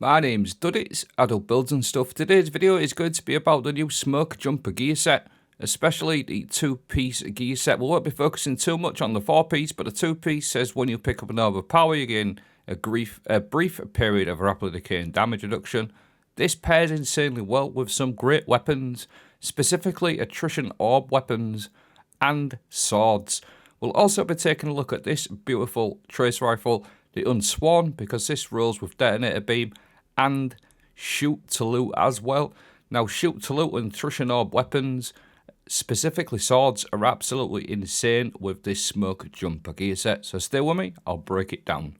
My name's Duddits, adult builds and stuff. Today's video is going to be about the new Smoke Jumper gear set, especially the 2-piece gear set. We won't be focusing too much on the 4-piece, but the 2-piece says when you pick up an orb of power, you gain a brief period of rapidly decaying damage reduction. This pairs insanely well with some great weapons, specifically attrition orb weapons and swords. We'll also be taking a look at this beautiful trace rifle, the Unsworn, because this rolls with detonator beam and shoot to loot as well. Now, shoot to loot and attrition orb weapons, specifically swords, are absolutely insane with this Smoke Jumper gear set. So stay with me, I'll break it down.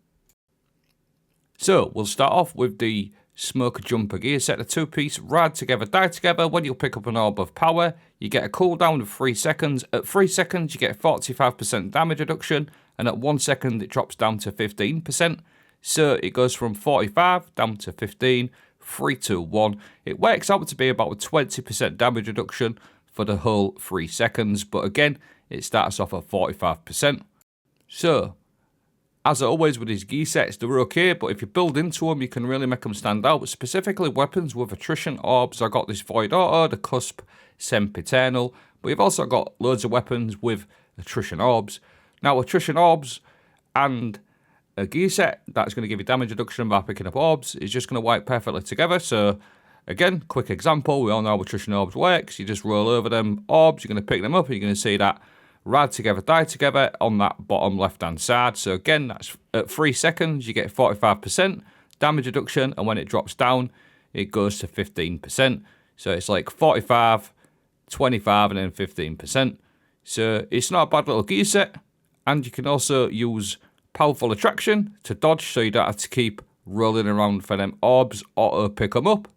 So we'll start off with the Smoke Jumper gear set, a 2-piece rad together, die together. When you pick up an orb of power, you get a cooldown of 3 seconds. At 3 seconds, you get 45% damage reduction, and at 1 second, it drops down to 15%. So it goes from 45 down to 15, 3, 2, 1. It works out to be about a 20% damage reduction for the whole 3 seconds, but again, it starts off at 45%. So, as always with these gear sets, they're okay, but if you build into them, you can really make them stand out. Specifically, weapons with attrition orbs. I got this Void Auto, the Cusp, Sempiternal, but you've also got loads of weapons with attrition orbs. Now, attrition orbs and a gear set that's going to give you damage reduction by picking up orbs is just going to work perfectly together. So, again, quick example, we all know how attrition orbs works. You just roll over them orbs, you're going to pick them up, and you're going to see that rad together, die together on that bottom left-hand side. So again, that's at 3 seconds, you get 45% damage reduction, and when it drops down, it goes to 15%. So it's like 45, 25, and then 15%. So it's not a bad little gear set, and you can also use powerful attraction to dodge, so you don't have to keep rolling around for them orbs, auto pick them up.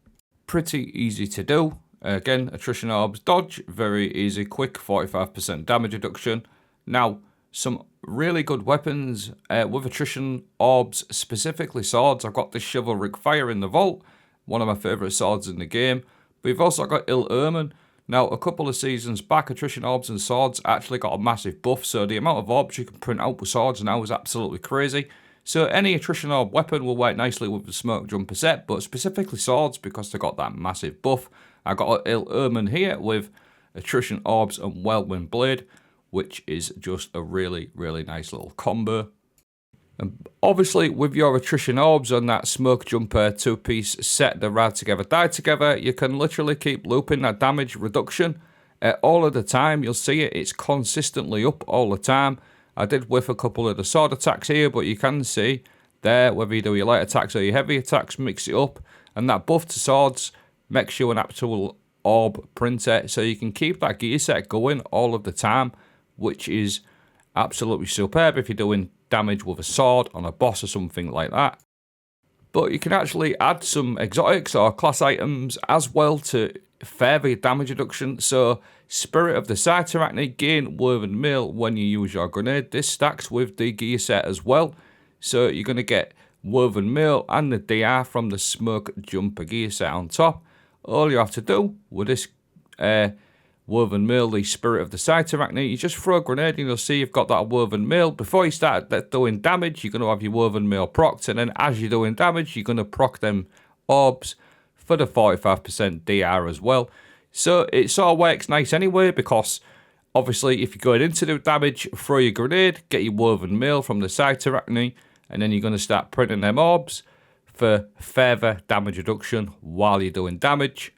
Pretty easy to do. Again, attrition orbs dodge, very easy, quick, 45% damage reduction. Now, some really good weapons with attrition orbs, specifically swords. I've got this Chivalric Fire in the vault, one of my favourite swords in the game. But we've also got Ill Omen. Now, a couple of seasons back, attrition orbs and swords actually got a massive buff, so the amount of orbs you can print out with swords now is absolutely crazy. So any attrition orb weapon will work nicely with the Smoke Jumper set, but specifically swords because they got that massive buff. I got an Ill Omen here with attrition orbs and Whirlwind Blade, which is just a really, really nice little combo. And obviously, with your attrition orbs on that Smoke Jumper 2-piece set, the rad together, die together, you can literally keep looping that damage reduction all of the time. You'll see it, it's consistently up all the time. I did whiff a couple of the sword attacks here, but you can see there, whether you do your light attacks or your heavy attacks, mix it up. And that buff to swords makes you an actual orb printer, so you can keep that gear set going all of the time, which is absolutely superb if you're doing damage with a sword on a boss or something like that. But you can actually add some exotics or class items as well to further your damage reduction. So, Spirit of the Cytarachne, gain Woven Mail when you use your grenade. This stacks with the gear set as well. So, you're going to get Woven Mail and the DR from the Smoke Jumper gear set on top. All you have to do with this Woven Mail, the Spirit of the Cytarachne, you just throw a grenade and you'll see you've got that Woven Mail. Before you start doing damage, you're going to have your Woven Mail procced, and then as you're doing damage, you're going to proc them orbs for the 45% DR as well. So it sort of works nice anyway, because obviously if you're going in to do damage, throw your grenade, get your Woven Mail from the Cytarachne, and then you're going to start printing them orbs for further damage reduction while you're doing damage.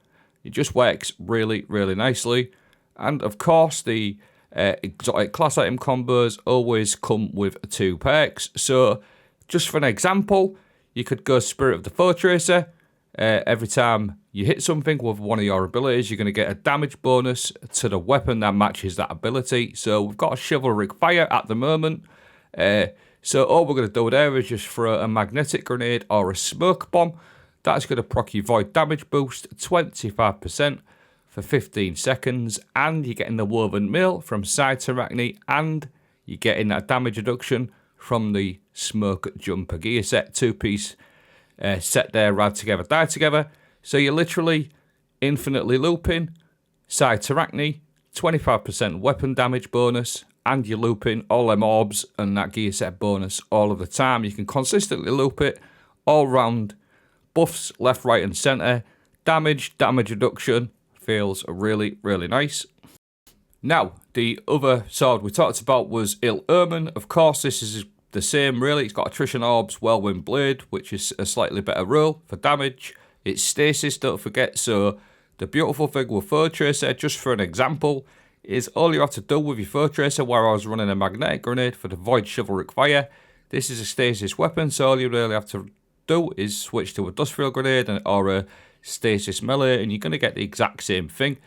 It just works really, really nicely. And of course, the exotic class item combos always come with 2 perks. So, just for an example, you could go Spirit of the Foe Tracer. Every time you hit something with one of your abilities, you're going to get a damage bonus to the weapon that matches that ability. So, we've got a Chivalric Fire at the moment. So all we're going to do there is just throw a magnetic grenade or a smoke bomb. That's going to proc your void damage boost 25% for 15 seconds. And you're getting the Woven Mail from Cytarachne, and you're getting that damage reduction from the Smoke Jumper gear set. 2-piece set there, rad together, die together. So you're literally infinitely looping Cytarachne, 25% weapon damage bonus, and you're looping all them orbs and that gear set bonus all of the time. You can consistently loop it all round buffs left, right, and center. Damage reduction feels really, really nice. Now, the other sword we talked about was NooLvL. Of course, this is the same, really. It's got attrition orbs, whirlwind blade, which is a slightly better rule for damage. It's stasis, don't forget. So the beautiful thing with Foe Tracer, just for an example, is all you have to do with your Foe Tracer, where I was running a magnetic grenade for the Void Chivalric Fire. This is a stasis weapon, so all you really have to do is switch to a Dustfield Grenade or a stasis melee, and you're going to get the exact same thing.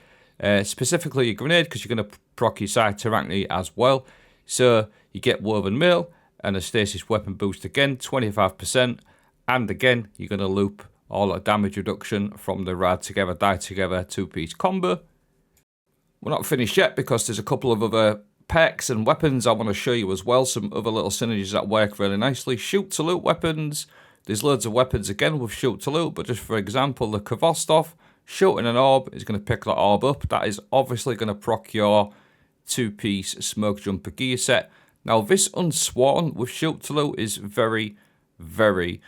Specifically your grenade, because you're going to proc your Cytarachny as well. So you get Woven Mail and a stasis weapon boost again, 25%. And again, you're going to loop all that damage reduction from the Rad Together, Die Together 2-piece combo. We're not finished yet, because there's a couple of other perks and weapons I want to show you as well. Some other little synergies that work really nicely. Shoot to loot weapons. There's loads of weapons again with shoot to loot, but just for example, the Kvostov, shooting an orb is going to pick that orb up. That is obviously going to proc your 2-piece smoke jumper gear set. Now this Unsworn with shoot to loot is very, very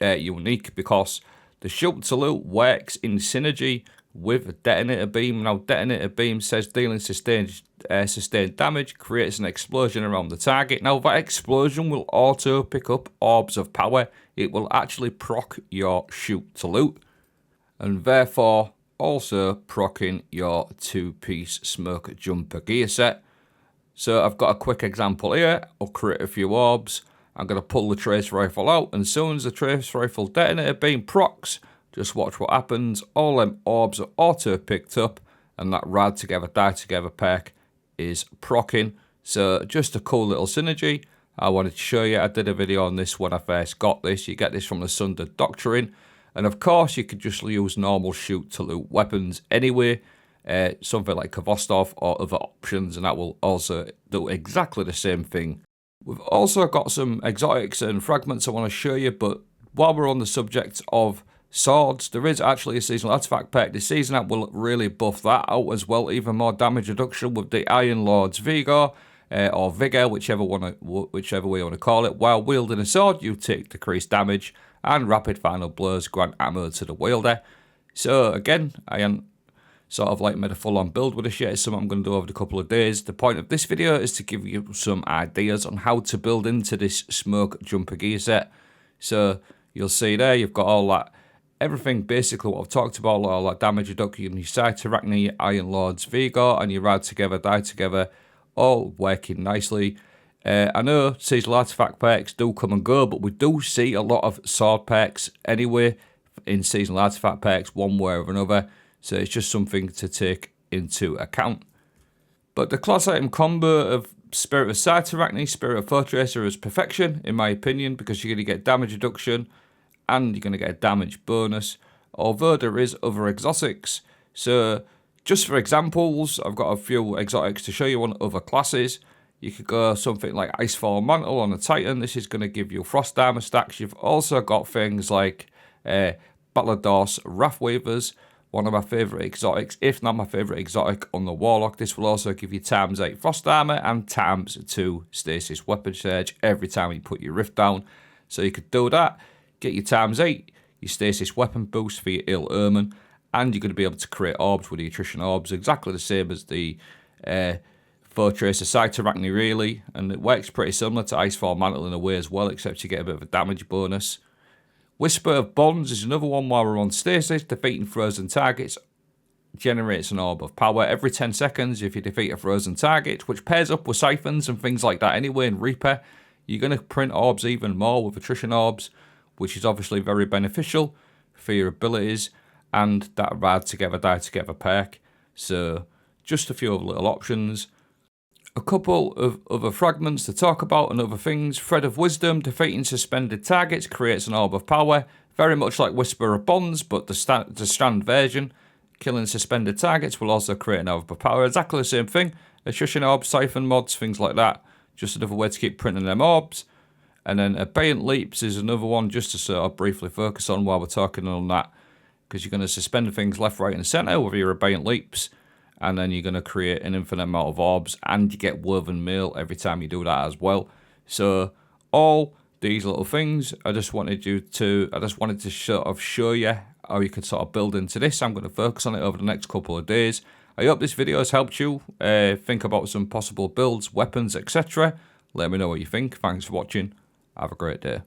unique, because the shoot to loot works in synergy with detonator beam. Now detonator beam says dealing sustained damage creates an explosion around the target. Now that explosion will auto pick up orbs of power. It will actually proc your shoot to loot, and therefore also proccing your 2-piece smoke jumper gear set. So I've got a quick example here. I'll create a few orbs. I'm going to pull the trace rifle out, and as soon as the trace rifle detonator beam procs, just watch what happens. All them orbs are auto picked up, and that Rad Together, Die Together perk is proccing. So just a cool little synergy I wanted to show you. I did a video on this when I first got this. You get this from the Sundered Doctrine. And of course, you could just use normal shoot to loot weapons anyway. Something like Kvostov or other options, and that will also do exactly the same thing. We've also got some exotics and fragments I want to show you, but while we're on the subject of swords, there is actually a seasonal artifact perk this season that will really buff that out as well. Even more damage reduction with the Iron Lord's Vigor, or Vigor, whichever way you want to call it. While wielding a sword, you take decreased damage, and rapid final blows grant ammo to the wielder. So again, I am sort of like made a full-on build with this yet. It's something I'm going to do over the couple of days. The point of this video is to give you some ideas on how to build into this smoke jumper gear set. So you'll see there, you've got all that, everything basically what I've talked about, all that damage reduction, your Cytarachny, your Iron Lord's Vigor, and your Rad Together, Die Together, all working nicely. I know seasonal artifact perks do come and go, but we do see a lot of sword perks anyway in seasonal artifact perks, one way or another. So it's just something to take into account. But the class item combo of Spirit of Cytarachny, Spirit of Foe Tracer is perfection, in my opinion, because you're going to get damage reduction and you're going to get a damage bonus, although there is other exotics. So just for examples, I've got a few exotics to show you on other classes. You could go something like Icefall Mantle on a Titan. This is going to give you Frost Armor stacks. You've also got things like Battledor's Wrathweavers, one of my favourite exotics, if not my favourite exotic on the Warlock. This will also give you ×8 Frost Armor and ×2 Stasis Weapon Surge every time you put your Rift down. So you could do that, get your ×8, your Stasis Weapon boost for your NooLvL, and you're going to be able to create orbs with the attrition orbs, exactly the same as the Foe Tracer Cytarachny really, and it works pretty similar to Icefall Mantle in a way as well, except you get a bit of a damage bonus. Whisper of Bonds is another one while we're on stasis. Defeating frozen targets generates an orb of power every 10 seconds if you defeat a frozen target, which pairs up with siphons and things like that anyway in Reaper. You're going to print orbs even more with attrition orbs, which is obviously very beneficial for your abilities, and that Rad Together, Die Together perk. So just a few other little options. A couple of other fragments to talk about and other things. Thread of Wisdom, defeating suspended targets creates an orb of power. Very much like Whisper of Bonds, but the strand version. Killing suspended targets will also create an orb of power. Exactly the same thing. Attrition orbs, siphon mods, things like that. Just another way to keep printing them orbs. And then Abeyant Leaps is another one just to sort of briefly focus on while we're talking on that. Because you're going to suspend things left, right and centre with your Abeyant Leaps. And then you're going to create an infinite amount of orbs, and you get Woven Mail every time you do that as well. So all these little things. I just wanted to sort of show you how you could sort of build into this. I'm going to focus on it over the next couple of days. I hope this video has helped you think about some possible builds, weapons, etc. Let me know what you think. Thanks for watching. Have a great day.